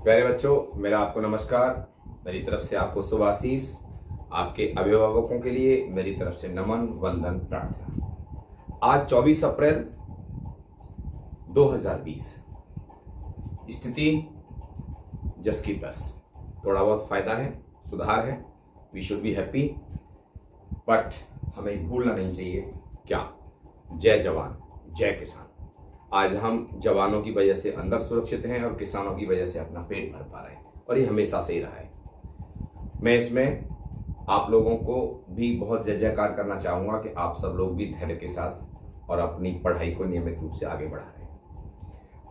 प्यारे बच्चों, मेरा आपको नमस्कार। मेरी तरफ से आपको शुभ आशीष। आपके अभिभावकों के लिए मेरी तरफ से नमन, वंदन, प्रार्थना। आज 24 अप्रैल 2020। स्थिति जस की तस। थोड़ा बहुत फायदा है, सुधार है। We should be happy, but हमें भूलना नहीं चाहिए क्या? जय जवान जय किसान। आज हम जवानों की वजह से अंदर सुरक्षित हैं और किसानों की वजह से अपना पेट भर पा रहे हैं, और ये हमेशा से ही रहा है। मैं इसमें आप लोगों को भी बहुत जय जयकार करना चाहूँगा कि आप सब लोग भी धैर्य के साथ और अपनी पढ़ाई को नियमित रूप से आगे बढ़ा रहे हैं।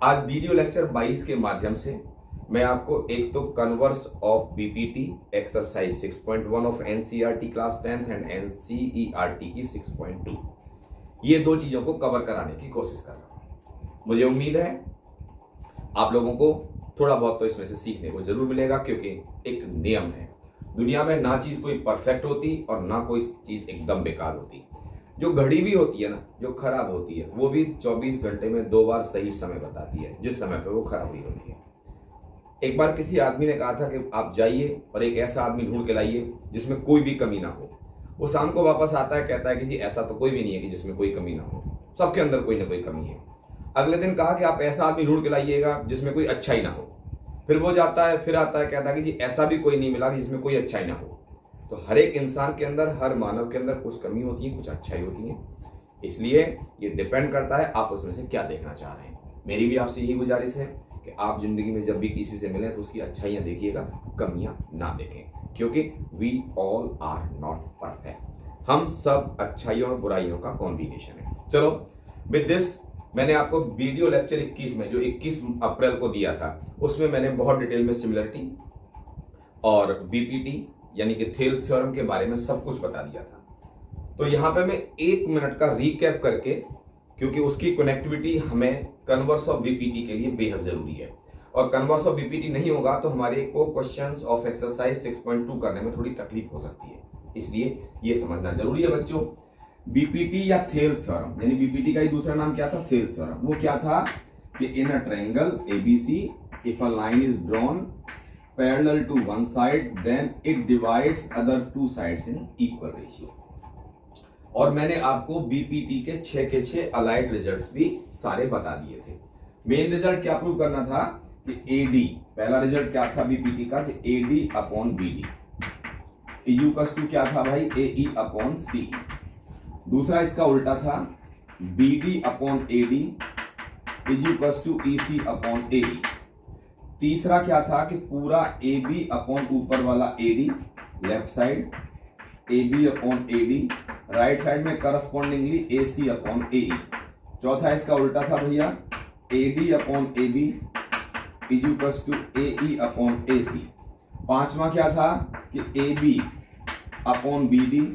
आज वीडियो लेक्चर 22 के माध्यम से मैं आपको एक तो converse of BPT exercise 6.1 of NCERT class 10th and NCERT की 6.2, ये दो चीज़ों को कवर कराने की कोशिश कर रहा हूँ। मुझे उम्मीद है आप लोगों को थोड़ा बहुत तो इसमें से सीखने को जरूर मिलेगा, क्योंकि एक नियम है, दुनिया में ना चीज़ कोई परफेक्ट होती और ना कोई चीज़ एकदम बेकार होती। जो घड़ी भी होती है ना, जो खराब होती है, वो भी 24 घंटे में 2 बार सही समय बताती है, जिस समय पे वो खराब हुई होती है। एक बार किसी आदमी ने कहा था कि आप जाइए और एक ऐसा आदमी ढूंढ के लाइए जिसमें कोई भी कमी ना हो। वो शाम को वापस आता है, कहता है कि जी ऐसा तो कोई भी नहीं है कि जिसमें कोई कमी ना हो, सबके अंदर कोई ना कोई कमी है। अगले दिन कहा कि आप ऐसा आदमी ढूंढ के लाइएगा जिसमें कोई अच्छाई ना हो। फिर वो जाता है, फिर आता है, कहता है कि जी ऐसा भी कोई नहीं मिला जिसमें कोई अच्छाई ना हो। तो हर एक इंसान के अंदर, हर मानव के अंदर कुछ कमी होती है, कुछ अच्छाई होती है। इसलिए ये डिपेंड करता है आप उसमें से क्या देखना चाह रहे हैं। मेरी भी आपसे यही गुजारिश है कि आप जिंदगी में जब भी किसी से मिलें तो उसकी अच्छाइयाँ देखिएगा, कमियाँ ना देखें, क्योंकि we all are not perfect. हम सब अच्छाइयों और बुराइयों का कॉम्बिनेशन है। चलो, विद दिस मैंने आपको वीडियो लेक्चर 21 में, जो 21 अप्रैल को दिया था, उसमें मैंने बहुत डिटेल में सिमिलरिटी और बीपीटी यानी कि थेल्स थ्योरम के बारे में सब कुछ बता दिया था। तो यहाँ पे मैं 1 मिनट का रिकैप करके, क्योंकि उसकी कनेक्टिविटी हमें कन्वर्स ऑफ बीपीटी के लिए बेहद जरूरी है, और कन्वर्स ऑफ बीपीटी नहीं होगा तो हमारे को क्वेश्चंस ऑफ एक्सरसाइज 6.2 करने में थोड़ी तकलीफ हो सकती है। इसलिए ये समझना जरूरी है बच्चों। बीपीटी या थेल्स थ्योरम, यानी बीपीटी का ही दूसरा नाम क्या था? Thales theorem. वो क्या था कि in a triangle ABC if a line is drawn parallel to one side then it divides other 2 sides in equal ratio. और मैंने आपको बीपीटी के 6 के 6 अलाइड रिजल्ट्स भी सारे बता दिए थे। मेन रिजल्ट क्या प्रूव करना था कि एडी, पहला रिजल्ट क्या था बीपीटी का कि AD upon BD equals to क्या था भाई? AE upon C. दूसरा इसका उल्टा था BD upon AD equals to EC upon AE। तीसरा क्या था कि पूरा AB अपॉन ऊपर वाला AD left side, AB upon AD right side में करस्पॉन्डिंगली AC अपॉन AE। चौथा इसका उल्टा था भैया AD upon AB equals to AE upon AC। पांचवा क्या था कि AB upon BD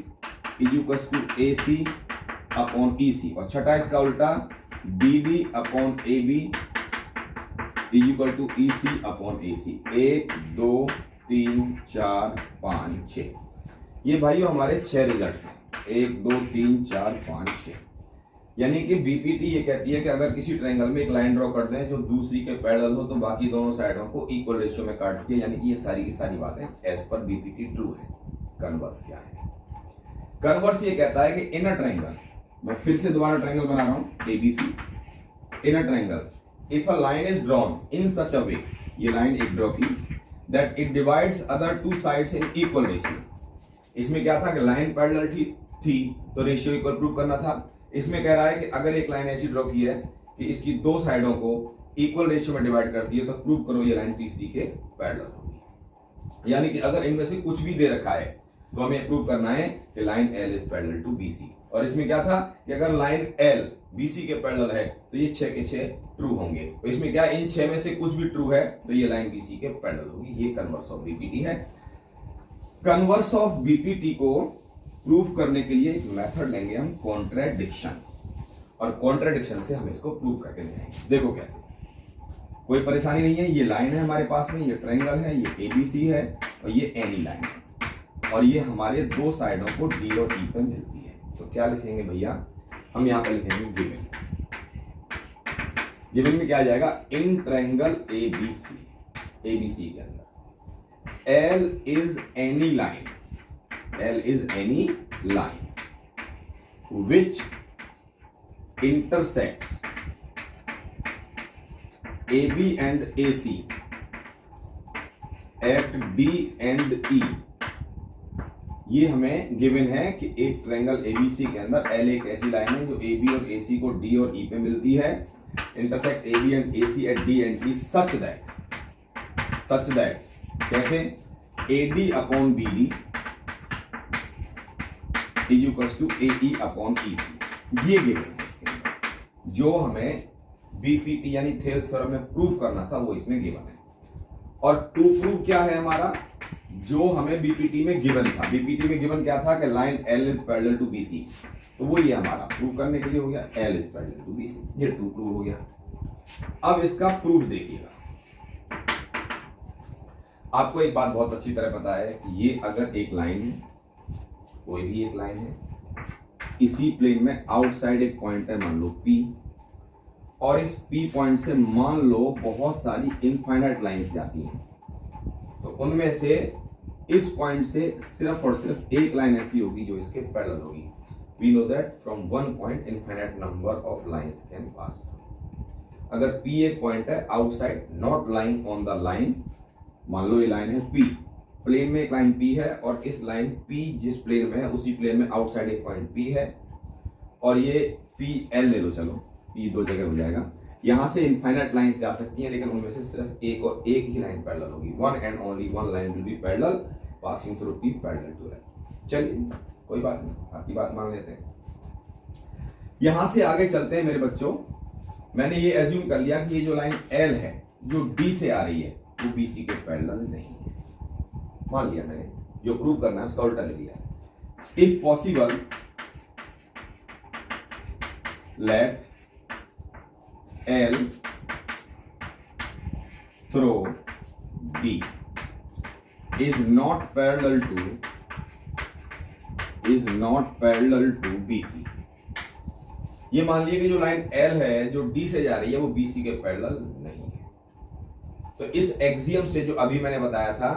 equals to AC upon EC। और छठा इसका उल्टा BD upon AB equal to EC upon AC। 1 2 3 4 5 6, ये भाइयों हमारे 6 रिजल्ट्स हैं। 1 2 3 4 5 6। यानी कि बीपीटी ये कहती है कि अगर किसी ट्रायंगल में एक लाइन ड्रॉ कर दें जो दूसरी के पैरेलल हो तो बाकी दोनों साइडों को इक्वल रेशियो में काटती है। यानी कि ये सारी की सारी बातें एज पर बीपीटी ट्रू है। कन्वर्स क्या है? कन्वर्स ये कहता है कि इन अ ट्रायंगल, मैं फिर से दोबारा ट्रायंगल बना रहा हूं ABC, in a triangle if a line is drawn in such a way, ये लाइन एक ड्रॉ की, that it divides other 2 sides in equal ratio. इसमें क्या था कि लाइन पैरेलल थी तो रेशियो इक्वल प्रूव करना था। इसमें कह रहा है कि अगर एक लाइन ऐसी ड्रॉ की है कि इसकी 2 साइडों को इक्वल रेशियो में डिवाइड करती है तो प्रूव करो ये लाइन तीसरी के पैरेलल होगी। यानी कि अगर इनमें से कुछ भी दे रखा है तो हमें प्रूव करना है कि line L is parallel to BC। और इसमें क्या था कि अगर लाइन L BC के पैरेलल है तो ये 6 के 6 ट्रू होंगे। तो इसमें क्या, इन 6 में से कुछ भी ट्रू है तो ये लाइन BC के पैरेलल होगी। ये कन्वर्स ऑफ बीपीटी है। कन्वर्स ऑफ बीपीटी को प्रूफ करने के लिए एक मेथड लेंगे हम, कॉन्ट्राडिक्शन, और कॉन्ट्राडिक्शन से हम इसको प्रूव करके दिखाएंगे। देखो कैसे, कोई परेशानी नहीं है। ये लाइन है हमारे पास में, ये ट्रायंगल है, ये ABC है और ये एनी लाइन है, और ये हमारे 2 साइडों को D और E पे मिलती है। तो क्या लिखेंगे भैया, हम यहाँ पर लिखेंगे गिवन। गिवन में क्या आ जाएगा? इन ट्रायंगल ABC ABC के अंदर L is any line, L is any line which intersects AB and AC at D and E। ये हमें गिवन है कि एक ट्रायंगल ABC के अंदर L एक ऐसी लाइन है जो AB और AC को D और E पे मिलती है, intersect AB and AC at D and E such that कैसे AD upon BD is equals to AE upon EC। ये गिवन है इसके अंदर, जो हमें BPT यानी थेल्स थ्योरम में प्रूव करना था वो इसमें गिवन है। और टू प्रूव क्या है हमारा, जो हमें बीपीटी में गिवन था। बीपीटी में गिवन क्या था कि line L is parallel to BC, तो वो ये हमारा प्रूव करने के लिए हो गया L is parallel to BC, ये टू प्रूव हो गया। अब इसका प्रूफ देखिएगा। आपको एक बात बहुत अच्छी तरह पता है कि ये अगर एक लाइन है, कोई भी एक लाइन है, इसी प्लेन में आउटसाइड एक पॉइंट है मान लो P, और इस P पॉइंट से मान लो बहुत सारी इनफाइनाइट लाइंस जाती हैं, तो उनमें से इस पॉइंट से सिर्फ और सिर्फ एक लाइन ऐसी होगी जो इसके पैरेलल होगी। We know that from one point infinite number of lines can pass. अगर P एक पॉइंट है outside not lying on the line, मान लो ये लाइन है P, प्लेन में एक लाइन P है और इस लाइन P जिस प्लेन में है उसी प्लेन में आउटसाइड एक पॉइंट P है, और ये PL ले लो, चलो P दो जगह हो जाएगा। यहां से इनफाइनाइट लाइंस जा सकती हैं, लेकिन उनमें से सिर्फ एक और एक ही लाइन पैरेलल होगी। One and only one line will be parallel passing through P parallel to L। चलिए कोई बात नहीं, आपकी बात मान लेते हैं। यहां से आगे चलते हैं मेरे बच्चों। मैंने ये एज्यूम कर लिया कि ये जो लाइन L है जो D से आ रही है वो BC के पैरेलल नहीं है, मान लिया मैंने। जो प्रूव करना है उसका उल्टा ले लिया। If possible let L through D is not parallel to BC। ये मान लिया कि जो लाइन L है जो D से जा रही है वो BC के पैरेलल नहीं है। तो इस एक्सियम से जो अभी मैंने बताया था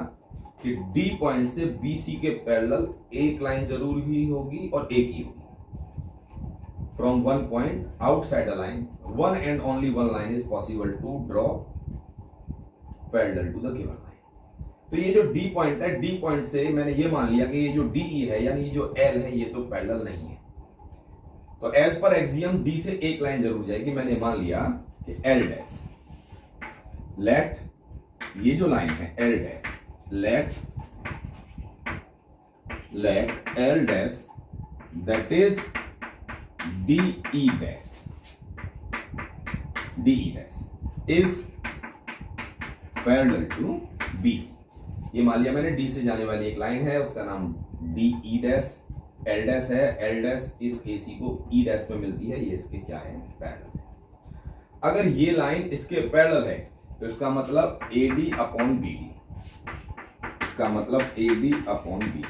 कि D पॉइंट से BC के पैरेलल एक लाइन जरूर ही होगी और एक ही होगी। From one point outside a line, one and only one line is possible to draw parallel to the given line। तो ये जो D पॉइंट है, D पॉइंट से मैंने ये मान लिया कि ये जो DE है यानी ये जो L है ये तो पैरेलल नहीं है। तो एज पर एक्सियम D से एक लाइन जरूर जाएगी। मैंने मान लिया कि L डैश, लेट ये जो लाइन है L dash, let L dash that is DE dash is parallel to BC। ये मान लिया मैंने D से जाने वाली एक लाइन है, उसका नाम DE dash, L dash है। L dash इस AC को E dash में मिलती है, ये इसके क्या है, पैरेलल है। अगर ये लाइन इसके पैरेलल है तो इसका मतलब AD अपॉन BD, इसका मतलब AD upon BD,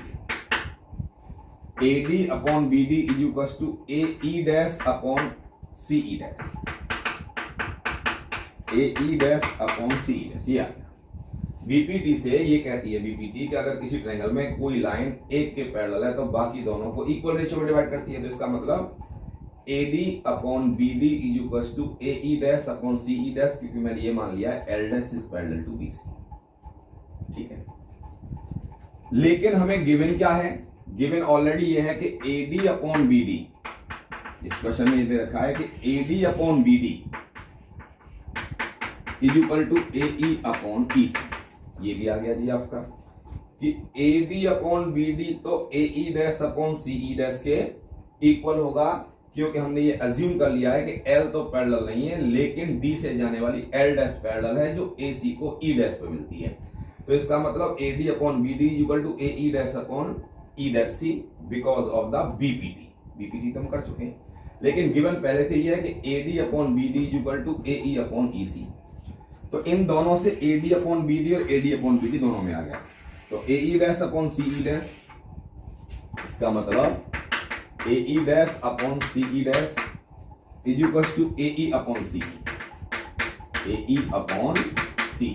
AD upon BD is equals to AE dash upon CE dash, AE dash upon CE dash. ये आ गया। बीपीटी से ये कहती है बीपीटी कि अगर किसी ट्रायंगल में कोई लाइन एक के पैरेलल है तो बाकी दोनों को इक्वल रेशियो में डिवाइड करती है। तो इसका मतलब AD upon BD is equals to AE dash upon CE dash, क्योंकि मैंने ये मान लिया L dash is parallel to BC। ठीक है, लेकिन हमें गिवन क्या है, गिवन ऑलरेडी ये है कि AD अपॉन BD, इस क्वेश्चन में ये दे रखा है कि AD upon BD is equal to AE upon EC। ये भी आ गया जी आपका कि AD अपॉन BD तो AE dash upon CE dash के इक्वल होगा, क्योंकि हमने ये अज्यूम कर लिया है कि L तो पैरेलल नहीं है, लेकिन D से जाने वाली L डैश पैरेलल है जो AC को E डैश पे मिलती है। तो इसका मतलब AD upon BD is equal to AE dash upon E dash C because of the BPT तो हम कर चुके हैं, लेकिन गिवन पहले से ये है कि AD upon BD is equal to AE upon EC। तो इन दोनों से AD अपॉन BD और AD अपॉन BD दोनों में आ गया। तो AE dash upon CE dash, इसका मतलब AE dash upon CE dash is equal to AE upon CE, AE upon C।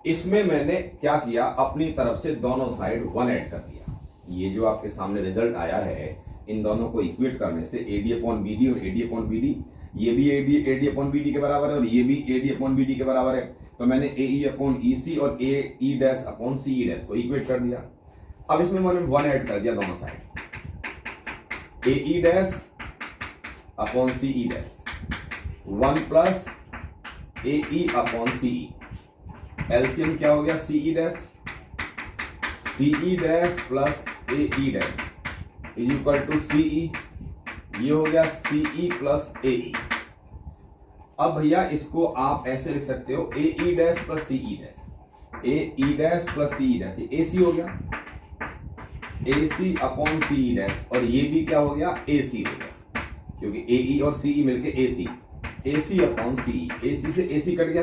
इसमें मैंने क्या किया, अपनी तरफ से दोनों साइड 1 ऐड कर दिया। ये जो आपके सामने रिजल्ट आया है, इन दोनों को इक्वेट करने से AD अपॉन BD और AD अपॉन BD, ये भी AD अपॉन BD के बराबर है और ये भी AD अपॉन BD के बराबर है। तो मैंने AE अपॉन EC और AE dash upon CE dash को इक्वेट कर दिया। अब इसमें मैंने 1 ऐड कर दिया दोनों side, AE dash upon CE dash 1 plus AE upon CE, LCM क्या हो गया, CE dash plus AE dash is equal to CE, ये हो गया CE प्लस AE। अब भैया इसको आप ऐसे लिख सकते हो AE dash plus CE dash, AE dash plus CE dash, ये AC हो गया, AC अपॉन CE डैश, और ये भी क्या हो गया, AC हो गया, क्योंकि AE और CE मिलके AC अपॉन CE, AC से AC कट गया,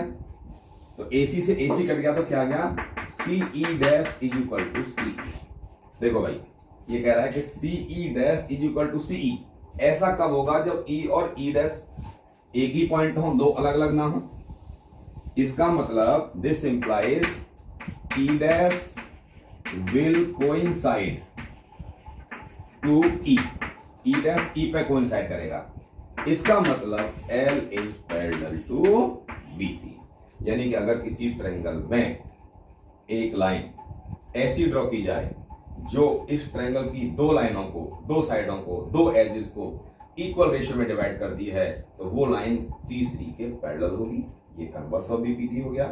तो AC से AC कट गया तो क्या गया, CE dash is equal to CE। देखो भाई ये कह रहा है कि CE dash is equal to CE, ऐसा कब होगा जब E और E डैश एक ही पॉइंट हो, दो अलग अलग ना हो। इसका मतलब this implies E dash will coincide to E dash E पे कोइंसाइड करेगा। इसका मतलब L is parallel to BC, यानी कि अगर किसी ट्रायंगल में एक लाइन ऐसी ड्रॉ की जाए जो इस ट्रायंगल की दो लाइनों को, दो साइडों को, दो एजेस को इक्वल रेशियो में डिवाइड करती है, तो वो लाइन तीसरी के पैरेलल होगी। ये कन्वर्स ऑफ बीपीटी हो गया।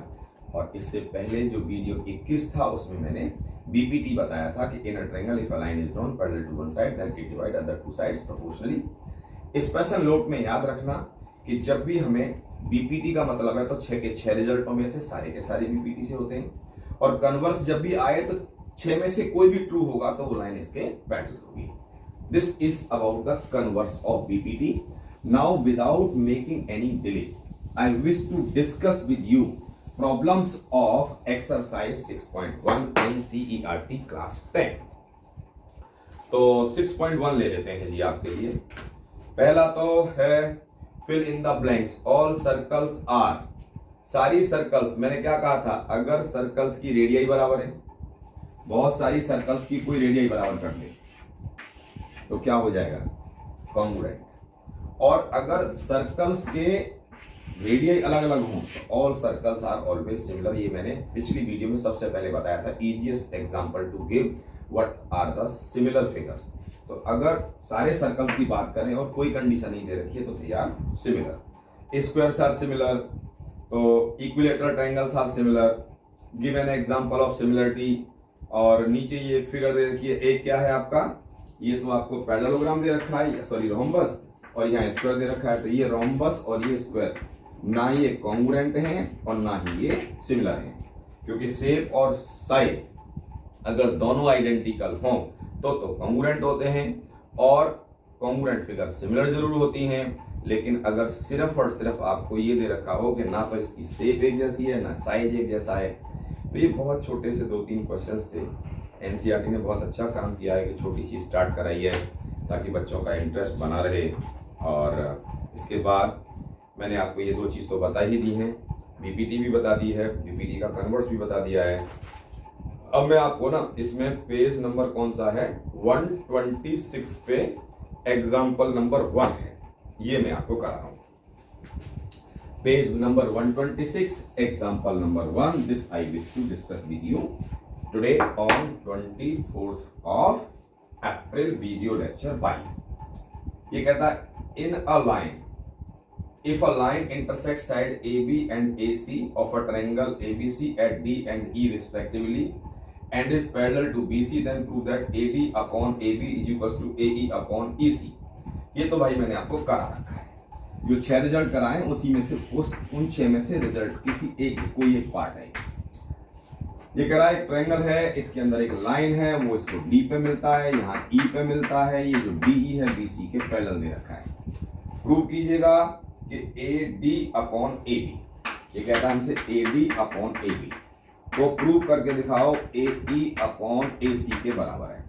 और इससे पहले जो वीडियो 21 था उसमें मैंने बीपीटी बताया था कि in a triangle if a line is drawn parallel to one side then it divide other two sides proportionally. Special note में याद रखना कि जब भी हमें बीपीटी का मतलब है तो 6 के 6 रिजल्टों में से सारे के सारे बीपीटी से होते हैं, और कन्वर्स जब भी आए तो 6 में से कोई भी ट्रू होगा तो वो लाइन इसके पैरेलल होगी। This is about the converse of BPT. Now without making any delay I wish to discuss with you problems of exercise 6.1 NCERT class 10। तो 6.1 ले लेते हैं जी आपके लिए। पहला तो है fill in the blanks, all circles are, सारी सर्कल्स, मैंने क्या कहा था, अगर सर्कल्स की रेडियाई बराबर है, बहुत सारी सर्कल्स की कोई रेडियाई बराबर कर ले तो क्या हो जाएगा, कॉन्ग्रुएंट। और अगर सर्कल्स के रेडियाई अलग अलग हों तो all circles are always similar. ये मैंने पिछली वीडियो में सबसे पहले बताया था, easiest example to give what are the similar figures. तो अगर सारे सर्कल्स की बात करें और कोई कंडीशन नहीं दे रखी है तो they are similar. Squares are similar, तो equilateral triangles are similar, give an example of similarity. और नीचे ये फिगर दे रखी है, एक क्या है आपका, ये तो आपको पैरेललोग्राम दे रखा है, सॉरी रोम्बस, और यहाँ स्क्वायर दे रखा है। तो ये रोम्बस और ये स्क्वायर ना ये कॉन्ग्रुएंट हैं और ना ही ये सिमिलर हैं, क्योंकि शेप और साइज अगर दोनों आइडेंटिकल हों तो कॉन्ग्रुएंट होते हैं, और कॉन्ग्रुएंट फिगर सिमिलर जरूर होती हैं। लेकिन अगर सिर्फ और सिर्फ आपको ये दे रखा हो कि ना तो इसकी शेप एक जैसी है ना साइज एक जैसा है, तो ये बहुत छोटे से 2-3 क्वेश्चंस थे। एनसीईआरटी ने बहुत अच्छा काम किया है कि छोटी सी स्टार्ट कराई है ताकि बच्चों का इंटरेस्ट बना रहे। और इसके बाद मैंने आपको ये 2 चीज़ तो बता ही दी हैं, बीपीटी भी बता दी है, बीपीटी का कन्वर्स भी बता दिया है। अब मैं आपको ना इसमें पेज नंबर कौन सा है, 126 पे एग्जाम्पल नंबर 1 है, ये मैं आपको करा रहा हूं। Page number 126 example number 1, this I wish to discuss with you today on 24th of April, video lecture 22। ये कहता है in a line, if a line intersects side AB and AC of a triangle ABC at D and E respectively and is parallel to BC, then prove that AD upon AB is equals to AE upon EC। ये तो भाई मैंने आपको करा रखा है, जो 6 result कराए उसी में से उन 6 में से रिजल्ट किसी एक कोई एक पार्ट है। ये कह रहा है एक ट्रायंगल है, इसके अंदर एक लाइन है, वो इसको D पे मिलता है, यहाँ E पे मिलता है, ये जो DE है BC के पैरेलल दे रखा है। प्रूव कीजिएगा कि AD अपॉन AB, ये कहता है हमसे AD अपॉन AB को प्रूव करके दिखाओ AE अपॉन AC के बराबर है।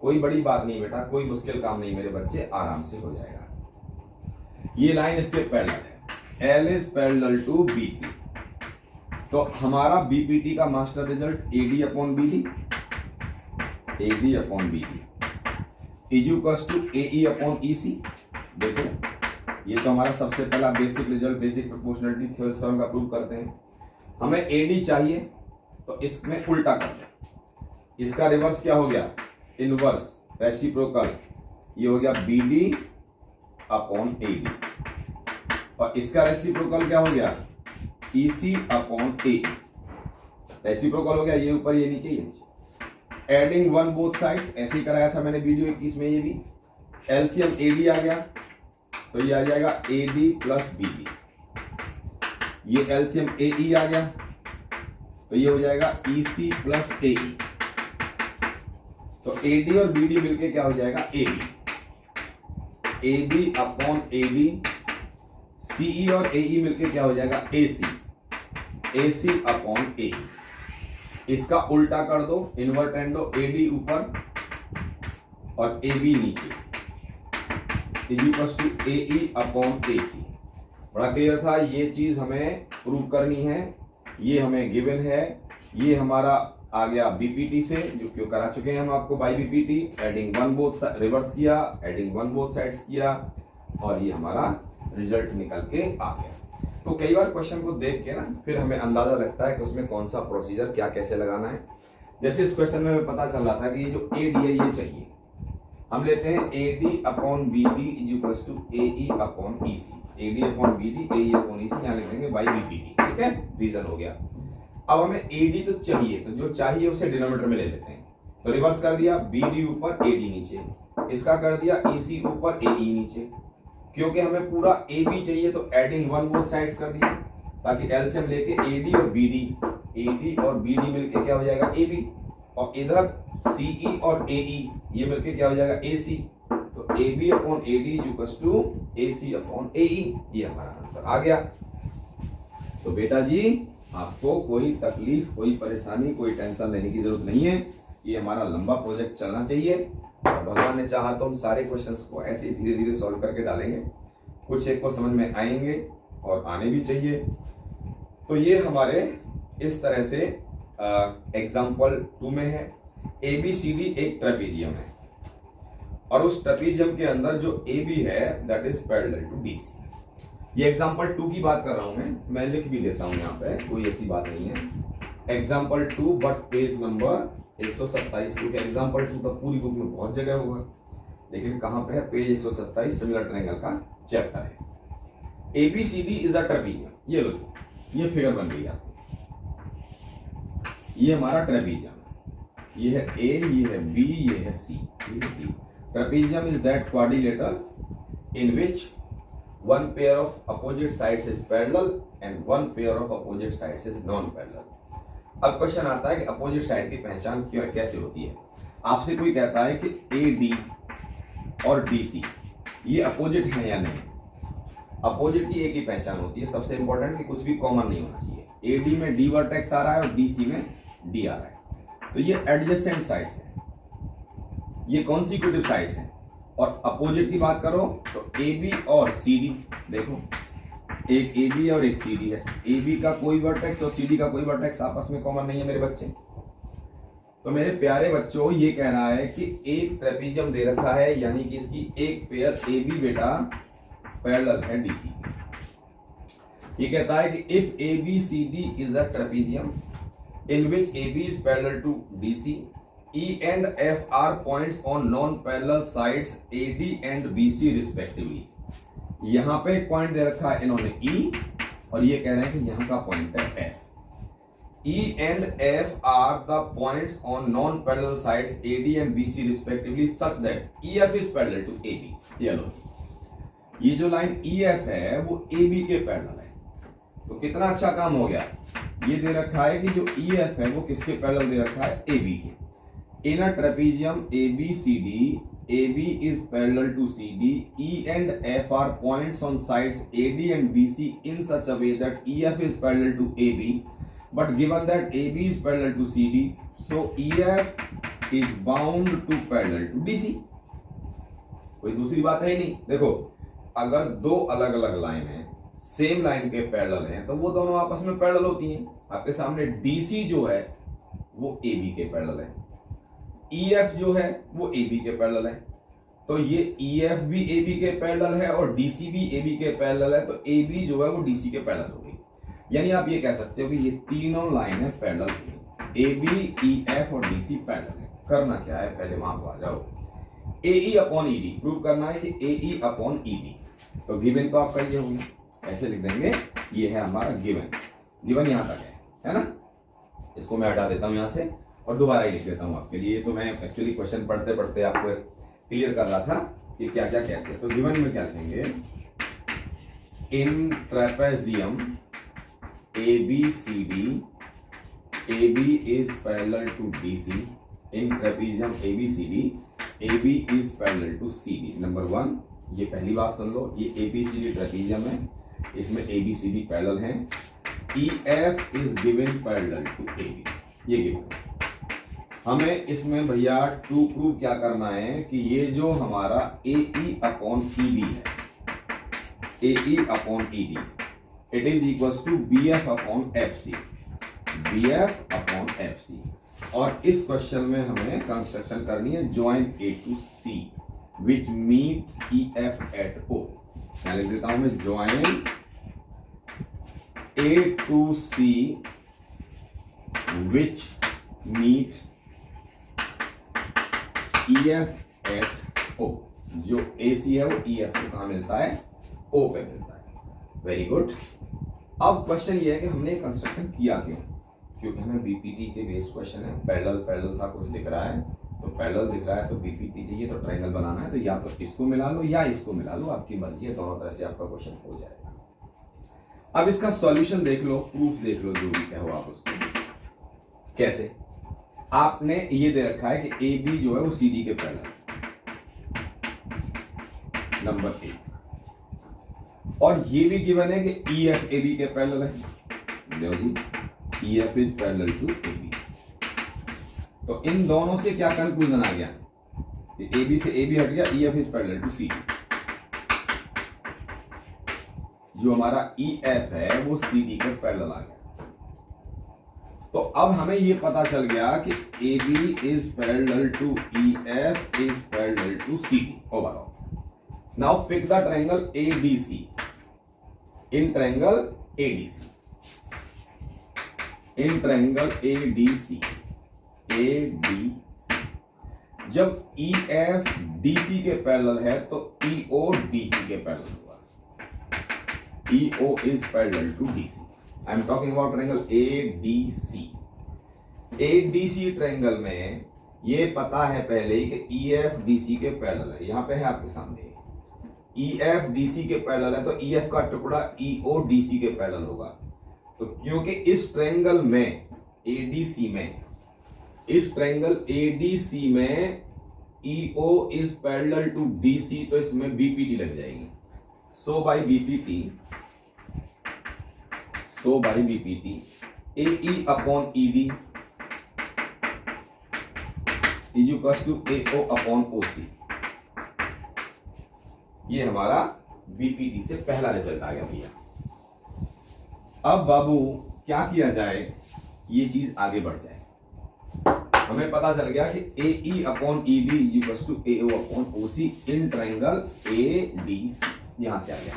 कोई बड़ी बात नहीं बेटा, कोई मुश्किल काम नहीं मेरे बच्चे, आराम से हो जाएगा। ये लाइन इसके पैरेलल है, L is parallel to BC, तो हमारा बीपीटी का master result AD upon BD, AD upon BD is equals to AE upon EC. देखो ये तो हमारा सबसे पहला basic result, basic proportionality theorem का प्रूव करते हैं। हमें एडी चाहिए तो इसमें उल्टा कर दें, इसका रिवर्स क्या हो गया, इनवर्स रेसिप्रोकल, ये हो गया बीडी अपॉन एडी, और इसका रेसिप्रोकल क्या हो गया, ईसी अपॉन ए। रेसिप्रोकल हो गया, ये ऊपर ये नीचे, ये नीचे। एडिंग वन बोथ साइड्स, ऐसे ही कराया था मैंने वीडियो 21 में, ये भी एलसीएम एडी आ गया तो ये आ जाएगा एडी प्लस बीडी, ये एलसीएम एई आ गया तो ये हो जाएगा ईसी प्लस एई। तो एडी और बीडी मिलके क्या हो जाएगा, AB, AB upon AD, CE और एई मिलके क्या हो जाएगा, एसी, एसी अपॉन एई। इसका उल्टा कर दो, इन्वर्टेंडो, एडी ऊपर और एबी नीचे, is equals to AE upon AC. बड़ा क्लियर था, ये चीज हमें प्रूव करनी है, ये हमें गिवन है। ये हमारा आ गया बीपीटी से, जो क्यों करा चुके हैं हम आपको by BPT, adding one both reverse किया, एडिंग वन बोथ साइड्स किया, और ये हमारा रिजल्ट निकल के आ गया। तो कई बार क्वेश्चन को देख के ना फिर हमें अंदाजा लगता है कि उसमें कौन सा प्रोसीजर क्या कैसे लगाना है। जैसे इस क्वेश्चन में हमें पता चल रहा था कि ये जो एडी है ये चाहिए, हम लेते हैं AD upon BD is equals to AE upon EC, AD upon BD AE upon EC, यहाँ लिख देंगे बाय बीपीटी, ठीक है, रीजन हो गया। अब हमें एडी तो चाहिए, तो जो चाहिए उसे डिनोमिनेटर में ले लेते हैं, तो रिवर्स कर दिया, बीडी ऊपर एडी नीचे, इसका कर दिया ईसी ऊपर एई नीचे। क्योंकि हमें पूरा ए बी चाहिए तो एडिंग वन बोथ साइड्स कर दिया, ताकि एलसीएम लेके एडी और बीडी मिलके क्या हो जाएगा, ए बी, और इधर सीई और एई ये मिलके क्या हो जाएगा, एसी। तो A B upon AD equals to AC upon AE, ये हमारा आंसर आ गया। तो बेटा जी आपको कोई तकलीफ, कोई परेशानी, कोई टेंशन लेने की जरूरत नहीं है। ये हमारा लंबा प्रोजेक्ट चलना चाहिए, और भगवान ने चाहा तो हम सारे क्वेश्चंस को ऐसे धीरे धीरे सॉल्व करके डालेंगे, कुछ एक को समझ में आएंगे और आने भी चाहिए। तो ये हमारे इस तरह से एग्जाम्पल 2 में है, ABCD एक ट्रेपीजियम है, और उस ट्रेपीजियम के अंदर जो AB है that is parallel to DC। ये एग्जाम्पल 2 की बात कर रहा हूं मैं लिख भी देता हूं यहाँ पे, कोई ऐसी बात नहीं है। एग्जाम्पल 2 बट पेज नंबर 127, क्योंकि एग्जाम्पल 2 तो पूरी बुक में बहुत जगह होगा, लेकिन कहां पे है, पेज 127, सिमिलर ट्रायंगल का चैप्टर है। ABCD इज अ ट्रेपीजियम, ये लो, ये फिगर बन गई आपकी, ये हमारा ट्रेपीजियम, ये है A, ये है B, ये है C, ये है D। Trapezium is that quadrilateral in which one pair of opposite sides is parallel and one pair of opposite sides is non-parallel। अब क्वेश्चन आता है कि अपोजिट साइड की पहचान क्यों कैसे होती है। आपसे कोई कहता है कि AD और DC ये अपोजिट है या नहीं, अपोजिट की एक ही पहचान होती है, सबसे इंपॉर्टेंट कि कुछ भी कॉमन नहीं होना चाहिए। AD में D वर्टेक्स आ रहा है और DC में D आ रहा है, तो ये एडजेसेंट साइड्स हैं, ये कॉन्सिक्यूटिव साइड्स हैं। और अपोजिट की बात करो तो AB और CD, देखो एक AB और एक CD है, AB का कोई वर्टेक्स और CD का कोई वर्टेक्स आपस में कॉमन नहीं है मेरे बच्चे। तो मेरे प्यारे बच्चों ये कह रहा है कि एक ट्रेपीजियम दे रखा है, यानी कि इसकी एक पेयर AB बेटा पैरेलल है DC। ये कहता है कि if ABCD is a trapezium in which AB is parallel to DC, E and F are points on non-parallel sides AD and BC respectively। यहां पे एक पॉइंट दे रखा है इन्होंने E, और ये कह रहे हैं कि यहां का पॉइंट है F। E and F are the points on non-parallel sides AD and BC respectively such that EF is parallel to AB। ये लो, ये जो लाइन EF है वो AB के पैरेलल है, तो कितना अच्छा काम हो गया। ये दे रखा है कि जो EF है वो किसके पैरेलल दे रखा है, AB के। In a trapezium ABCD, AB is parallel to CD, E and F are points on sides AD and BC in such a way that EF is parallel to AB, but given that AB is parallel to CD, so EF is bound to parallel to DC। कोई दूसरी बात है ही नहीं। देखो अगर दो अलग अलग लाइन है सेम लाइन के पैरेलल हैं तो वो दोनों आपस में पैरेलल होती हैं। आपके सामने डीसी जो है वो AB के पैरेलल है, EF जो है वो AB के पैरेलल है, तो ये EF भी AB के पैरेलल है और DC भी AB के पैरेलल है, तो AB जो है वो DC के पैरेलल हो गई। यानी आप ये कह सकते हो कि ये तीनों लाइनें पैरेलल हुई, AB, EF और DC पैरेलल है। करना क्या है, पहले वहां पर आ जाओ, AE अपॉन ED प्रूव करना है कि AE अपॉन ED। तो गिवन तो आपका ये हो गया, ऐसे लिख देंगे, ये है हमारा गिवन, गिवन यहां तक है ना। इसको मैं हटा देता हूं यहां से और दोबारा ही लिख देता हूं आपके लिए। तो मैं एक्चुअली क्वेश्चन पढ़ते पढ़ते आपको क्लियर कर रहा था कि क्या क्या कैसे। तो गिवन में क्या लिखेंगे, इन trapezium ABCD AB is parallel to DC, in trapezium ABCD AB is parallel to CD। Number 1, ये पहली बात सुन लो, ये ABCD ट्रेपेजियम है, इसमें ABCD पैरेलल हैं, EF is given parallel to AB, ये गिवन। हमें इसमें भैया टू प्रूव क्या करना है कि ये जो हमारा AE अपॉन ED है, AE upon ED it is equals to BF upon FC, BF upon FC। और इस क्वेश्चन में हमें कंस्ट्रक्शन करनी है join A to C which meet EF at O। मैं लिख देता हूं मैं join A to C which meet EF at O। जो AC है वो EF को कहां मिलता है, O पे मिलता है। Very good. अब क्वेश्चन ये है कि हमने कंस्ट्रक्शन किया क्यों, क्योंकि हमें बीपीटी के बेस्ड क्वेश्चन है, पैरेलल पैरेलल सा कुछ दिख रहा है, तो पैरेलल दिख रहा है तो बीपीटी चाहिए, तो ट्रायंगल बनाना है, तो या तो इसको मिला लो या इसको मिला लो, आपकी मर्जी है, दोनों तरह से आपका क्वेश्चन हो जाएगा। अब इसका सॉल्यूशन देख लो, प्रूफ देख लो, जो भी कहो आप उसको। कैसे, आपने ये दे रखा है कि ए बी जो है वो सी डी के पैरेलल है, नंबर 1, और ये भी गिवन है कि ई एफ ए बी के पैरेलल है। देखो जी, E F is parallel to A B. तो इन दोनों से क्या कंक्लूजन आ गया कि ए बी से ए बी हट गया, E F is parallel to C D. जो हमारा ई एफ है वो सी डी के पैरेलल आ गया। तो अब हमें ये पता चल गया कि A B is parallel to E F is parallel to C D overall. Now pick the triangle ADC in triangle ADC, in triangle ADC, जब EF DC के पैरेलल है तो EO DC के पैरेलल हुआ, EO is parallel to DC। I am talking about triangle ADC। ADC triangle में ये पता है पहले ही कि EF DC के पैरेलल है, यहां पे है आपके सामने, EF DC के पैरेलल है, तो EF का टुकड़ा EO DC के पैरेलल होगा। तो क्योंकि इस ट्रायंगल में ADC में, इस ट्रायंगल ADC में EO is parallel to DC, तो इसमें BPT लग जाएगी। So by BPT AE upon ED is equals to AO upon OC। ये हमारा बीपीटी से पहला रिजल्ट आ गया भैया। अब बाबू क्या किया जाए, ये चीज आगे बढ़ जाए। हमें पता चल गया कि AE upon ED equals to AO upon OC in triangle ADC, यहां से आ गया।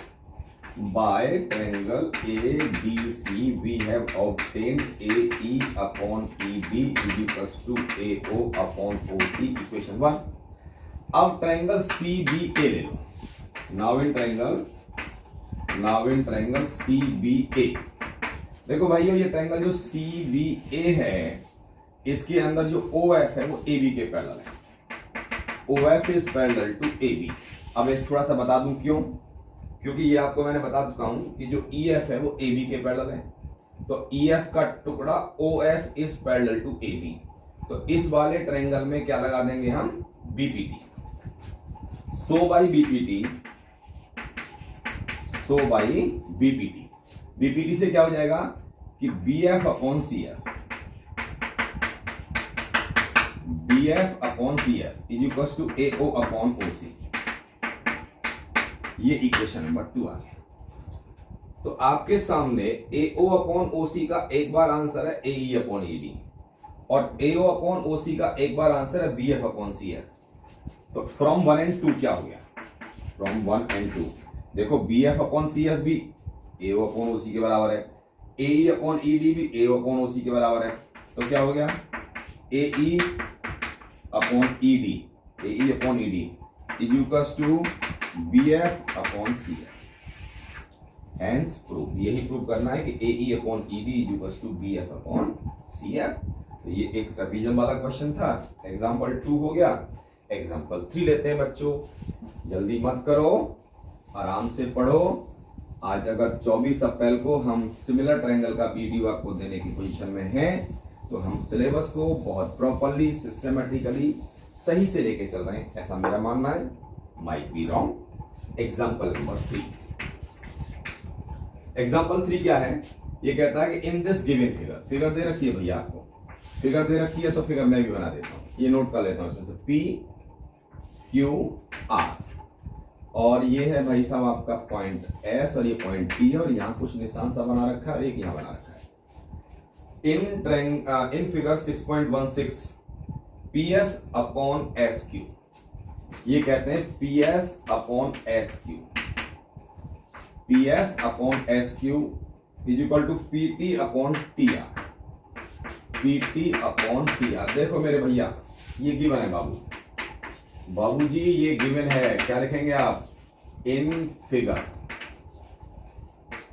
By triangle ADC we have obtained AE upon ED equals to AO upon OC, equation 1। अब ट्रायंगल CBA ले लो। Now in triangle CBA, देखो भाइयों, ये triangle जो CBA है, इसके अंदर जो OF है वो AB के पैरेलल है। OF is parallel to AB। अब एक थोड़ा सा बता दूं क्यों, क्योंकि ये आपको मैंने बता चुका हूं कि जो EF है वो AB के पैरेलल है, तो EF का टुकड़ा OF is parallel to AB। तो इस वाले ट्रायंगल में क्या लगा देंगे हम, BPT। So by BPT, BPT से क्या हो जाएगा कि BF upon CF is equals to AO upon OC। ये इक्वेशन नंबर 2 आ गया। तो आपके सामने AO अपॉन OC का एक बार आंसर है AE अपॉन ED और AO अपॉन OC का एक बार आंसर है BF अपॉन CF। तो फ्रॉम 1 and 2 क्या हो गया? फ्रॉम 1 and 2 देखो BF अपॉन CF भी AO अपॉन OC के बराबर है, AE अपॉन ED भी AO अपॉन OC के बराबर है। तो क्या हो गया? AE upon ED, AE upon ED is equals to BF upon CF। Hence prove, यही प्रूव करना है कि AE upon ED is equals to BF upon CF। तो ये एक रिवीजन वाला क्वेश्चन था। एग्जाम्पल 2 हो गया। एग्जाम्पल 3 लेते हैं बच्चों, जल्दी मत करो, आराम से पढ़ो। आज अगर 24 अप्रैल को हम सिमिलर ट्रायंगल का वीडियो आपको देने की पोजीशन में हैं, तो हम सिलेबस को बहुत प्रॉपरली सिस्टमेटिकली सही से लेके चल रहे हैं, ऐसा मेरा मानना है। Might be wrong. Example number 3, example 3 क्या है? ये कहता है कि in this given figure, figure दे रखी है भैया आपको, फिगर दे रखी है तो फिगर मैं भी बना देता हूं, ये नोट कर लेता हूं इसमें से PQR और ये है भाई साहब आपका पॉइंट S और ये पॉइंट T और यहां कुछ निशान सा बना रखा है और एक यहां बना रखा है। In figure 6.16 PS upon SQ, ये कहते हैं PS upon SQ, PS upon SQ is equal to PT upon TR, PT upon TR। देखो मेरे भैया ये गिवन है बाबूजी, ये गिवन है। क्या लिखेंगे आप? In figure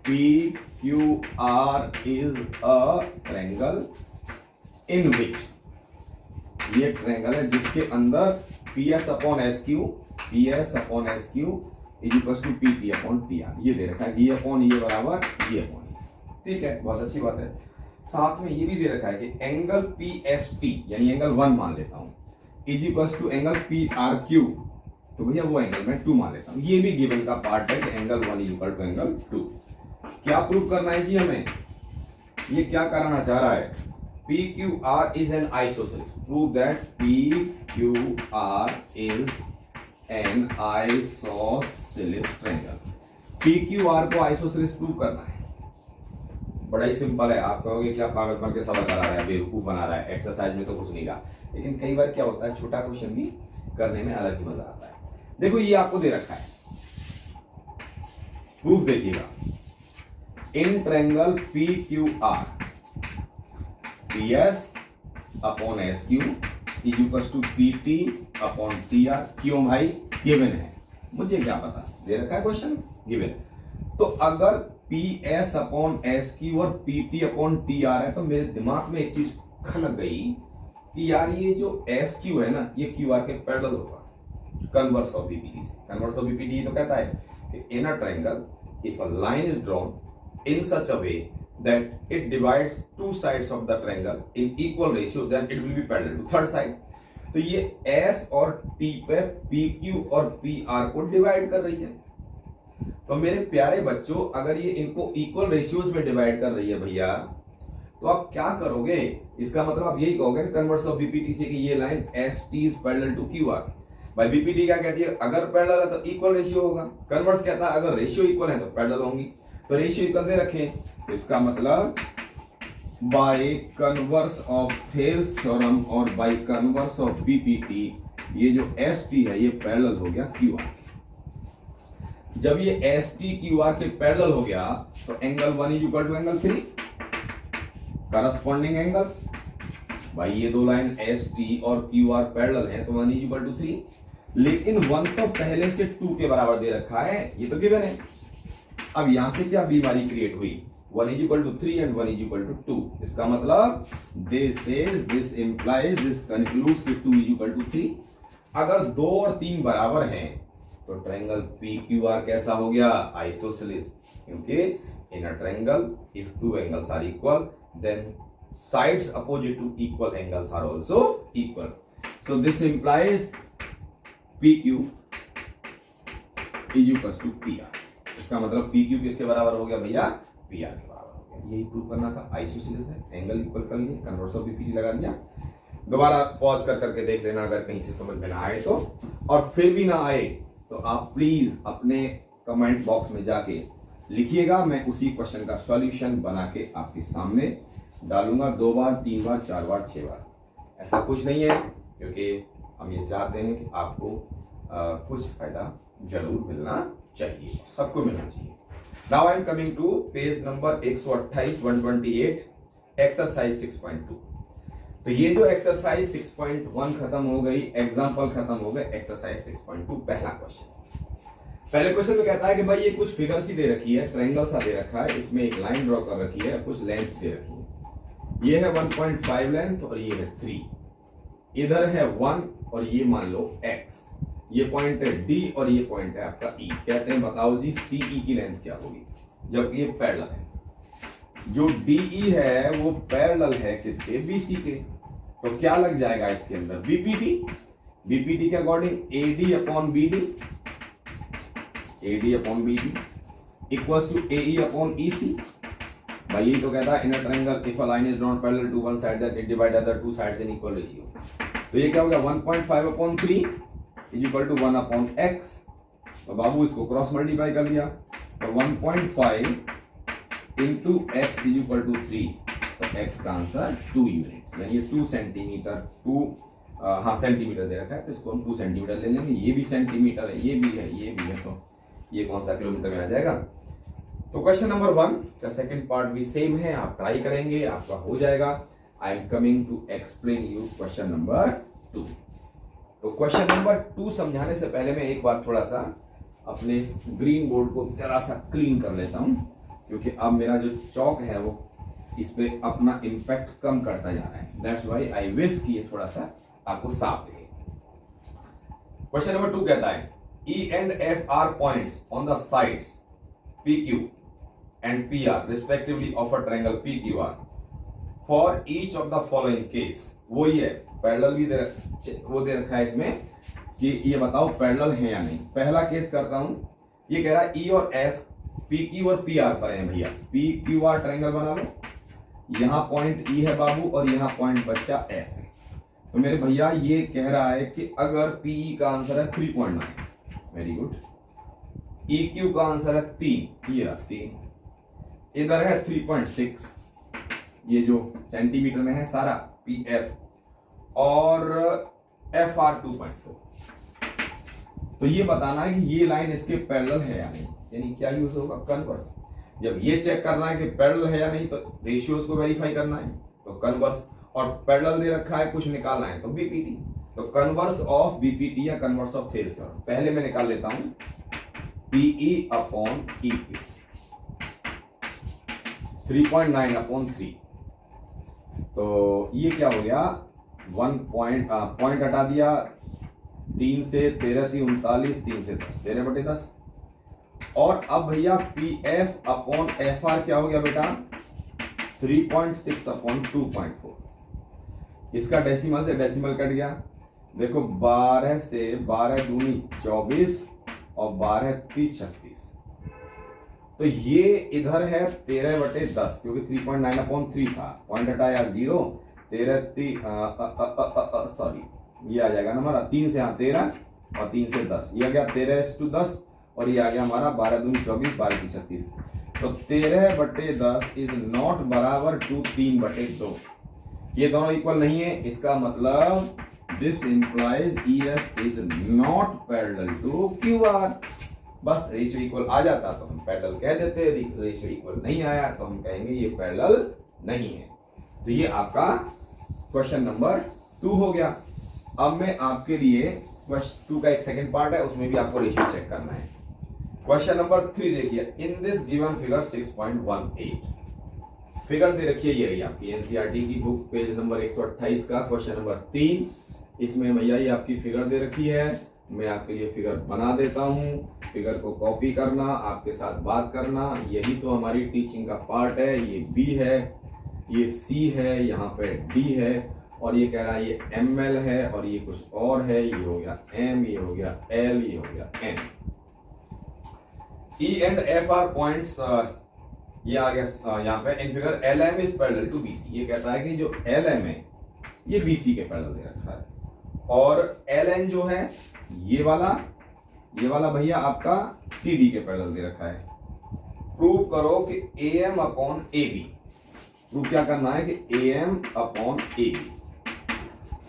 PQR is a triangle in which, ये ट्रायंगल है जिसके अंदर PS upon SQ, PS upon SQ is equal to PT upon TR। ये दे रखा है, ये अपॉन ये बराबर ये अपॉन ये। ठीक है, बहुत अच्छी बात है। साथ में ये भी दे रखा है कि एंगल PST यानी एंगल 1 मान लेता हूं is equal to angle PRQ, तो भैया वो एंगल मैं 2 मान लेता हूं। ये भी गिवन का पार्ट है कि angle 1 is equal to angle 2। क्या प्रूव करना है जी हमें? ये क्या कराना चाह रहा है? PQR is an isosceles, prove that PQR is an isosceles triangle. PQR को आइसोसेलेस प्रूव करना है, बड़ा ही सिंपल है। आप कहोगे क्या पागल बन के सवाल करा रहा है, बेवकूफ बना रहा है, एक्सरसाइज में तो कुछ नहीं रहा। लेकिन कई बार क्या होता है, छोटा क्वेश्चन भी करने में अलग ही मजा आता है। देखो ये आपको दे रखा है, प्रूफ देखिएगा। In triangle PQR PS upon SQ is equal to PT upon TR। क्यों भाई? गिवन है, मुझे क्या पता, दे रखा है क्वेश्चन, गिवन। तो अगर PS अपॉन SQ और PT अपॉन TR है तो मेरे दिमाग में एक चीज खनक गई कि यार ये जो SQ है ना, ये QR के पैरेलल होगा, कन्वर्स ऑफ BPT से। कन्वर्स ऑफ BPT तो कहता है कि in a triangle if a line is drawn in such a way that it divides two sides of the triangle in equal ratio, then it will be parallel to third side। तो ये S और T पे PQ और PR को divide कर रही है। तो मेरे प्यारे बच्चों, अगर ये इनको इक्वल रेशियोज में डिवाइड कर रही है भैया, तो आप क्या करोगे? इसका मतलब आप यही कहोगे कन्वर्स ऑफ BPT से कि ये line ST is parallel to QR। भाई BPT क्या कहती है? अगर पैरेलल है तो इक्वल रेशियो होगा। कन्वर्स कहता है अगर रेशियो इक्वल है तो पैरेलल होंगी। तो रेशियो इक्वल दे रखे, तो इसका मतलब by converse of Thales theorem और बाय कन्वर्स ऑफ BPT ये जो ST है ये पैरेलल हो गया QR। जब ये ST QR के पैरेलल हो गया तो angle 1 is equal to angle 3, corresponding angles. भाई ये दो लाइन ST और QR पैरेलल है तो 1 इज इक्वल टू 3, लेकिन 1 तो पहले से 2 के बराबर दे रखा है, ये तो गिवन है। अब यहां से क्या बीमारी क्रिएट हुई? 1 is equal to 3 and 1 is equal to 2। इसका मतलब this says, this implies, this concludes कि 2 इज इक्वल टू 3। अगर 2 और 3 बराबर हैं तो ट्रायंगल PQR कैसा हो गया? आइसोसेलेस। क्योंकि in a triangle if two angles are equal then sides opposite to equal angles are also equal. So this implies PQ is equals to PR। इसका मतलब PQ किसके बराबर हो गया भैया? PR के बराबर हो गया। यही प्रूव करना था। आइसोसेलेस है, एंगल इक्वल कर लिए, कन्वर्स ऑफ BPT लगा दिया। दोबारा पॉज कर करके देख लेना अगर कहीं से समझ में ना आए तो, और फिर भी ना आए तो आप प्लीज अपने कमेंट बॉक्स में जाके लिखिएगा, मैं उसी क्वेश्चन का सॉल्यूशन बना के आपके सामने डालूंगा 2 बार, 3 बार, 4 बार, 6 बार। ऐसा कुछ नहीं है, क्योंकि हम ये चाहते हैं कि आपको कुछ फायदा जरूर मिलना चाहिए, सबको मिलना चाहिए। Now I am coming to page number 128, 128, exercise 6.2। तो ये जो एक्सरसाइज 6.1 खत्म हो गई, एग्जाम्पल खत्म हो गए, एक्सरसाइज 6.2 पहला क्वेश्चन। पहले क्वेश्चन तो कहता है कि भाई ये कुछ फिगर सी दे रखी है, ट्रायंगल सा दे रखा है, इसमें एक लाइन ड्रॉ कर रखी है, कुछ लेंथ दे रखी है। ये है 1.5 लेंथ और ये है 3, इधर है 1 और ये मान लो x, ये पॉइंट है D और ये पॉइंट है आपका E। कहते हैं बताओ जी CE की लेंथ क्या होगी, जबकि ये पैरेलल है। जो DE है वो पैरेलल है किसके, BC के। तो क्या लग जाएगा इसके अंदर, BPT के according AD upon BD, AD upon BD equals to AE upon EC। भाई ये तो कहता है in a triangle if a line is not parallel to one side that it divide other two sides in equal ratio. तो ये क्या हो गया, 1.5 upon 3 is equal to 1 upon x। तो बाबू इसको क्रॉस मल्टीप्लाई कर लिया, तो 1.5 into x is equal to 3, तो x का आंसर 2 यूनिट्स, यानी 2 सेंटीमीटर, 2 सेंटीमीटर दे रखा है, तो इसको हम 2 सेंटीमीटर ले लेंगे। ये भी सेंटीमीटर है, ये भी है, ये भी है, तो ये कौन सा किलोमीटर में आ जाएगा। तो क्वेश्चन नंबर 1 का सेकंड पार्ट भी सेम है, आप ट्राई करेंगे, आपका हो जाएगा। I am coming to explain you question number 2। तो क्वेश्चन नंबर 2 समझाने से पहले मैं एक बार थोड़ा सा अपने ग्रीन बोर्ड को जरा सा क्लीन कर लेता हूं, क्योंकि अब मेरा जो चौक है वो इस पे अपना इम्पैक्ट कम करता जा रहा है। दैट्स व्हाई आई विश कि ये थोड़ा सा आपको साफ दिखे। क्वेश्चन नंबर 2 कहता है E and F are points on the sides PQ and PR respectively of a triangle PQR for each of the following case। वो ही है, पैरेलल भी वो दे रखा है इसमें कि ये बताओ पैरेलल है या नहीं। पहला केस करता हूं, ये कह रहा है E और F PQ और PR पर है भैया, PQR ट्रायंगल बना लो, यहां पॉइंट E है बाबू और यहां पॉइंट बच्चा F है। तो मेरे भैया ये कह रहा है कि अगर PE का आंसर है 3.9, वेरी गुड, EQ का आंसर है 3, ये रहा 3, इधर है 3.6, ये जो सेंटीमीटर में है सारा PF, और FR 2.4। तो ये बताना है कि ये लाइन इसके पैरेलल है या नहीं, यानी क्या यूज होगा, कन्वर्स। जब ये चेक करना है कि पैरेलल है या नहीं, तो रेशियोज को वेरीफाई करना है, तो कन्वर्स, और पैरेलल दे रखा है कुछ निकालना है, तो BPT। तो कन्वर्स ऑफ BPT या कन्वर्स ऑफ थेल्स थ्योरम, पहले मैं निकाल लेता हूं PE अपॉन EQ, 3.9 अपॉन 3। तो ये क्या हो गया, 1 पॉइंट हटा दिया, 3 से 13, 3 39, 3 से 10, 13/10। और अब भैया PF अपॉन FR क्या हो गया बेटा, 3.6 अपॉन 2.4। इसका डेसिमल से डेसिमल कट गया, देखो 12 से 12 दूनी 24 और 12 3 36। तो ये इधर है 13/10, क्योंकि 3.9 अपॉन 3 था, पॉइंट हटाया 0, 13 सॉरी ये आ जाएगा ना हमारा 3 से 13 और 3 से 10, ये आ गया 13:10, और ये आ गया हमारा 12 दूनी 24, 12 3 36। तो 13/10 इज नॉट बराबर टू 3/2। ये दोनों इक्वल नहीं है, इसका मतलब this implies EF is not parallel to QR। बस रेशियो इक्वल आ जाता तो हम पैरेलल कह देते, रेशियो इक्वल नहीं आया तो हम कहेंगे ये पैरेलल नहीं है। तो ये आपका क्वेश्चन नंबर 2 हो गया। अब मैं आपके लिए क्वेश्चन 2 का एक सेकंड पार्ट है, उसमें भी आपको रेशियो चेक करना है। क्वेश्चन नंबर 3 देखिए, in this given figure 6.18, figure दे रखिए ये रही आपकी एनसीईआरटी की बुक पेज नंबर 128 का क्वेश्चन नंबर 3। इसमें भैया ये आपकी फिगर दे रखी है, मैं आपके लिए फिगर बना देता हूँ, फिगर को कॉपी करना, आपके साथ बात करना, यही तो हमारी टीचिंग का पार्ट है। ये B है, ये C है, यहाँ पे D है, और ये कह रहा है ये ML है, और ये कुछ और है, ये हो गया M, ये हो गया L, ये हो गया N। E and F are points, ये आ गया यहाँ पे in figure LM is parallel to BC। ये कहता है कि जो LM है ये BC के पैरेलल दे रखा है, और LN जो है ये वाला भैया आपका CD के पैरेलल दे रखा है। प्रूव करो कि AM अपॉन AB, प्रूव क्या करना है कि AM upon AB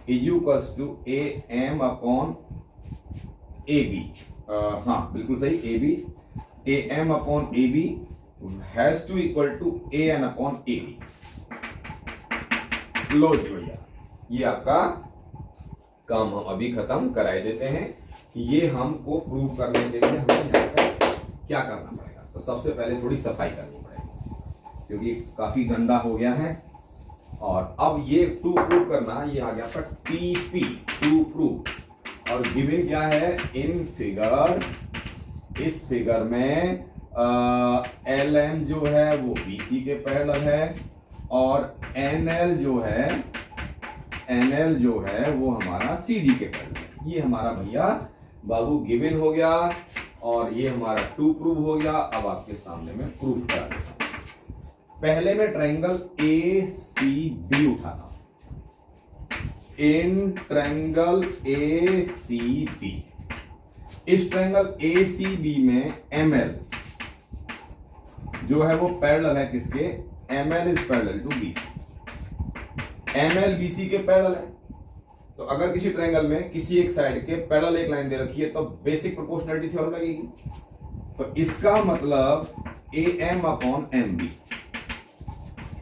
is equals to AM upon AB, हाँ बिल्कुल सही, AM upon AB has to equal to AN upon AB। लो जी भैया, ये आपका काम हम अभी खत्म कराए देते हैं कि ये हमको प्रूव करने के लिए हमें यहाँ पर क्या करना पड़ेगा। तो सबसे पहले थोड़ी सफाई करनी पड़ेगी क्योंकि काफी गंदा हो गया है। और अब ये टू प्रूव करना, ये आ गया आपका TP, टू प्रूव। और गिवन क्या है इन फिगर, इस फिगर में LM जो है वो BC के पैरेलल है और NL जो है वो हमारा CD के पैरेलल है। ये हमारा भैया बाबू गिवन हो गया और ये हमारा टू प्रूव हो गया। अब आपके सामने में प्रूफ करा देता हूं। पहले मैं ट्रायंगल ACB उठाता हूं। इन ट्रायंगल ACB, इस ट्रायंगल ACB में ML जो है वो पैरेलल है किसके, ML is parallel to BC। ML BC के पैरेलल है, तो अगर किसी ट्रायंगल में किसी एक साइड के पैरेलल एक लाइन दे रखी है तो बेसिक प्रोपोर्शनैलिटी थ्योरम लगेगी। तो इसका मतलब AM upon MB,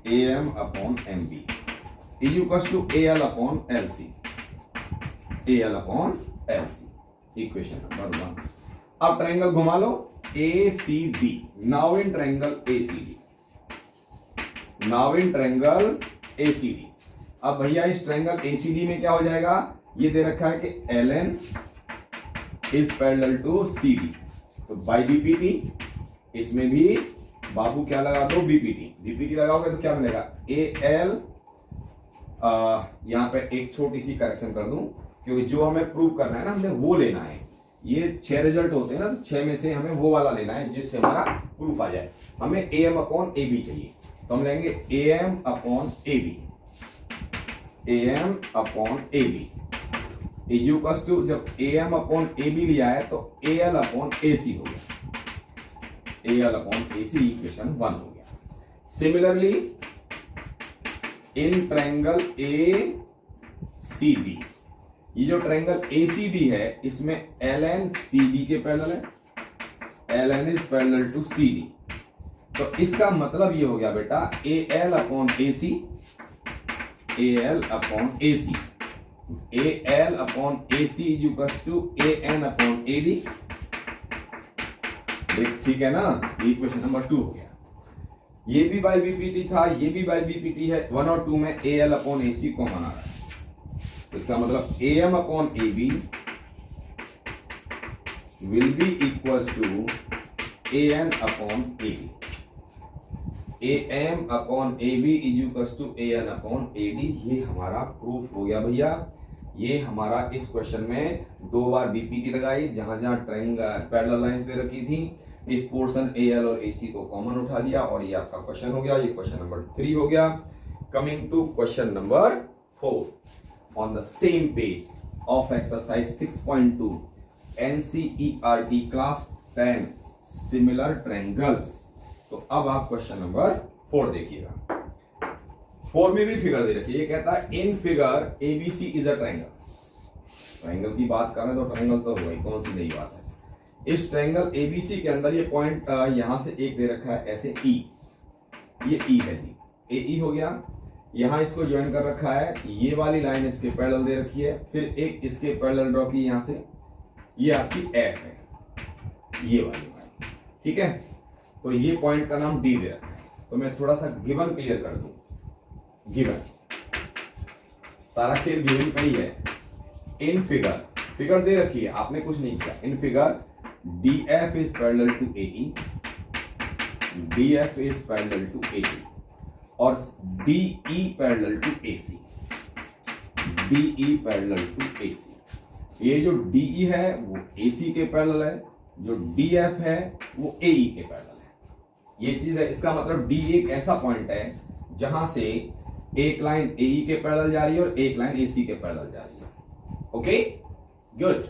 AM upon MB is equals to AL upon LC, AL upon LC। Equation number 1। अब ट्रायंगल घुमा लो ACD। Now in triangle ACD, now in triangle ACD। अब भैया इस ट्रायंगल ACD में क्या हो जाएगा, ये दे रखा है कि LN is parallel to CD, तो बाय BPT इसमें भी बाबू क्या लगा दो, BPT लगाओगे तो क्या मिलेगा AL। यहां पे एक छोटी सी करेक्शन कर दूं क्योंकि जो हमें प्रूव करना है ना, हमें वो लेना है। ये 6 रिजल्ट होते हैं ना, तो 6 में से हमें वो वाला लेना है जिससे हमारा प्रूफ आ जाए। हमें AM अपॉन AB चाहिए, तो हम लेंगे AM upon AB, AM upon AB equals to, जब AM अपॉन AB लिया है तो AL अपॉन AC हो गया, AL अपॉन AC इक्वेशन 1 हो गया। सिमिलरली इन ट्रायंगल ACD, ये जो ट्रायंगल ACD है इसमें LN CD के पैरेलल है, LN is parallel to CD। तो इसका मतलब ये हो गया बेटा AL upon AC, AL upon AC, AL upon AC is equals to AN upon AD। ठीक है ना, इक्वेशन नंबर 2 हो गया। ये भी बाय BPT था, ये भी बाय BPT है। 1 और 2 में AL अपॉन AC कॉमन आ रहा है, इसका मतलब AM upon AB will be equals to AN upon AB। AM upon AB is equals to AN upon AD। ये हमारा प्रूफ हो गया भैया। ये हमारा इस क्वेश्चन में 2 बार BPT लगाई, जहां जहां ट्रायंगल पैरेलल लाइंस दे रखी थी, इस पोर्शन AL और AC को कॉमन उठा लिया और ये आपका क्वेश्चन हो गया। ये क्वेश्चन नंबर 3 हो गया। Coming to question number 4 on the same page of exercise 6.2 NCERT class 10 similar triangles। तो अब आप क्वेश्चन नंबर 4 देखिएगा। 4 में भी फिगर दे रखी है। ये कहता है in figure ABC is a triangle. Triangle की बात कर रहे हैं तो ट्रायंगल तो हो गई, कौन सी नई बात है। इस ट्रायंगल ABC के अंदर ये पॉइंट यहां से एक दे रखा है ऐसे E, ये E है जी, AE हो गया। यहां इसको ज्वाइन कर रखा है, ये वाली लाइन इसके पैरेलल दे रखी है, फिर एक इसके पैरेलल ड्रॉ की यहां से, ये आपकी F है, ये वाली लाइन। ठीक है, तो ये पॉइंट का नाम D दे रखा है। तो मैं थोड़ा सा गिवन क्लियर कर दूं। गिवन, सारा खेल गिवन का ही है। इन फिगर दे रखी है, आपने कुछ नहीं किया। In figure DF is parallel to AE, DF is parallel to AE और DE parallel to AC, DE parallel to AC। ये जो DE है वो AC के पैरेलल है, जो DF है वो AE के पैरेलल है। ये चीज है, इसका मतलब D एक ऐसा पॉइंट है जहां से एक लाइन AE के पैरेलल जा रही है और एक लाइन AC के पैरेलल जा रही है। Okay, good.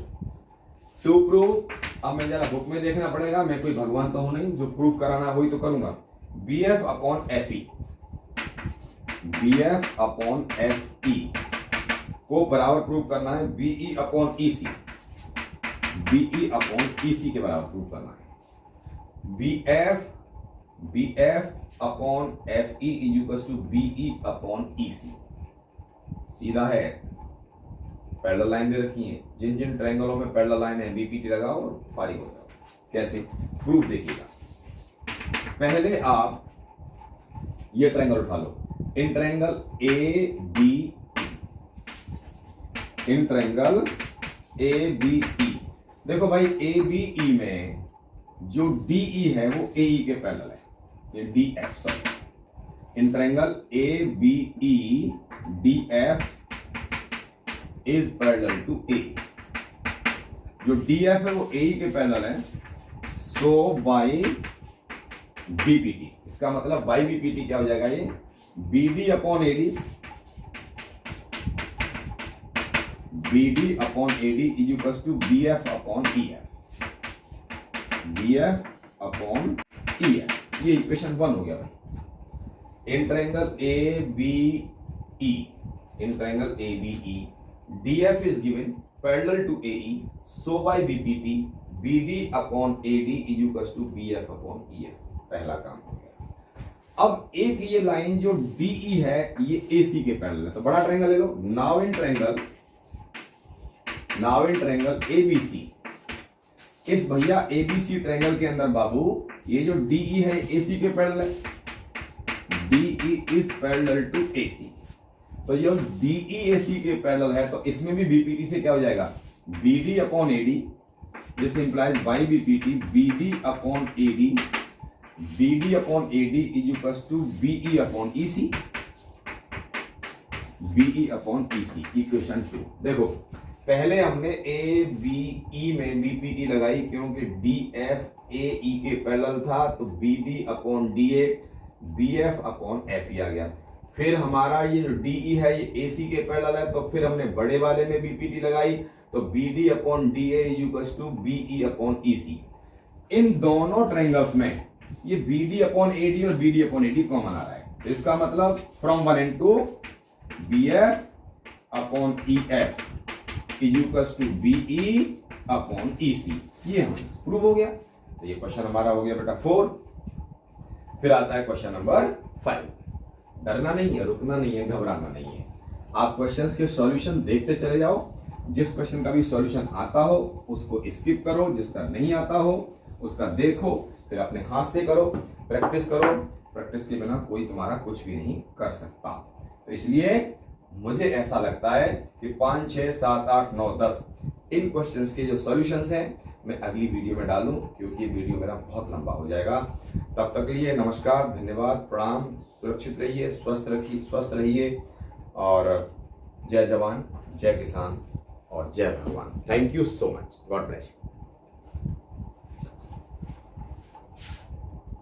टू प्रूव, अब मैं जरा बुक में देखना पड़ेगा, मैं कोई भगवान तो हूं नहीं जो प्रूव कराना हो तो करूंगा। BF upon FE, BF upon FE को बराबर प्रूव करना है BE upon EC, BE upon EC के बराबर प्रूव करना है। BF upon FE equals to BE upon EC, सीधा है। पैरेलल लाइन दे रखी है, जिन जिन ट्रायंगलों में पैरेलल लाइन है बीपीटी लगाओ और फारिग हो जाओ। कैसे प्रूफ देखिएगा। पहले आप ये ट्रायंगल उठा लो, in triangle ABE, in triangle ABE। देखो भाई ABE में जो DE है वो AE के पैरेलल है, ये DF sorry. In triangle ABE DF is parallel to A, जो DF है वो AE के पैरेलल है, सो बाई BPT। इसका मतलब बाई BPT क्या हो जाएगा, ये BD upon AD, BD upon AD is equals to BF upon EF, BF upon EF। ये इक्वेशन 1 हो गया भाई। In triangle ABE, in triangle ABE DF is given parallel to AE, so by BPT BD upon AD is equals to BF upon EF। पहला काम हो गया। अब एक ये लाइन जो DE है ये AC के पैरेलल है, तो बड़ा ट्रायंगल ले लो। नाउ इन ट्रायंगल ABC, इस भैया ABC ट्रायंगल के अंदर बाबू ये जो DE है AC के पैरेलल है, DE is parallel to AC। तो ये DE AC के पैरेलल है, तो इसमें भी BPT से क्या हो जाएगा, BD upon AD, this implies by BPT BD upon AD, BD upon AD is equals to BE upon EC, BE upon EC। Equation 2 देखो, पहले हमने ABE में BPT लगाई क्योंकि DF AE के पैरेलल था, तो BD upon DA BF upon FE आ गया। फिर हमारा ये जो DE है ये AC के पैरेलल है, तो फिर हमने बड़े वाले में BPT लगाई, तो BD upon DA equals to BE upon EC। इन दोनों ट्रायंगल्स में ये BD अपॉन AD और BD अपॉन AD कॉमन आ रहा है, तो इसका मतलब from 1 and 2 BF upon EF equals to BE upon EC। ये हमें प्रूव हो गया। तो ये क्वेश्चन हमारा हो गया बेटा 4। फिर आता है क्वेश्चन नंबर 5। डरना नहीं है, रुकना नहीं है, घबराना नहीं है। आप क्वेश्चंस के सॉल्यूशन देखते चले जाओ। जिस क्वेश्चन का भी सॉल्यूशन आता हो उसको स्किप करो, जिसका नहीं आता हो उसका देखो, फिर अपने हाथ से करो, प्रैक्टिस करो। प्रैक्टिस के बिना कोई तुम्हारा कुछ भी नहीं कर सकता। तो इसलिए मुझे ऐसा लगता है कि 5, 6, 7, 8, 9, 10 इन क्वेश्चंस के जो सॉल्यूशंस हैं मैं अगली वीडियो में डालूं, क्योंकि ये वीडियो मेरा बहुत लंबा हो जाएगा। तब तक के लिए नमस्कार, धन्यवाद, प्रणाम। सुरक्षित रहिए, स्वस्थ रहिए और जय जवान, जय किसान और जय भगवान। Thank you so much. God bless you.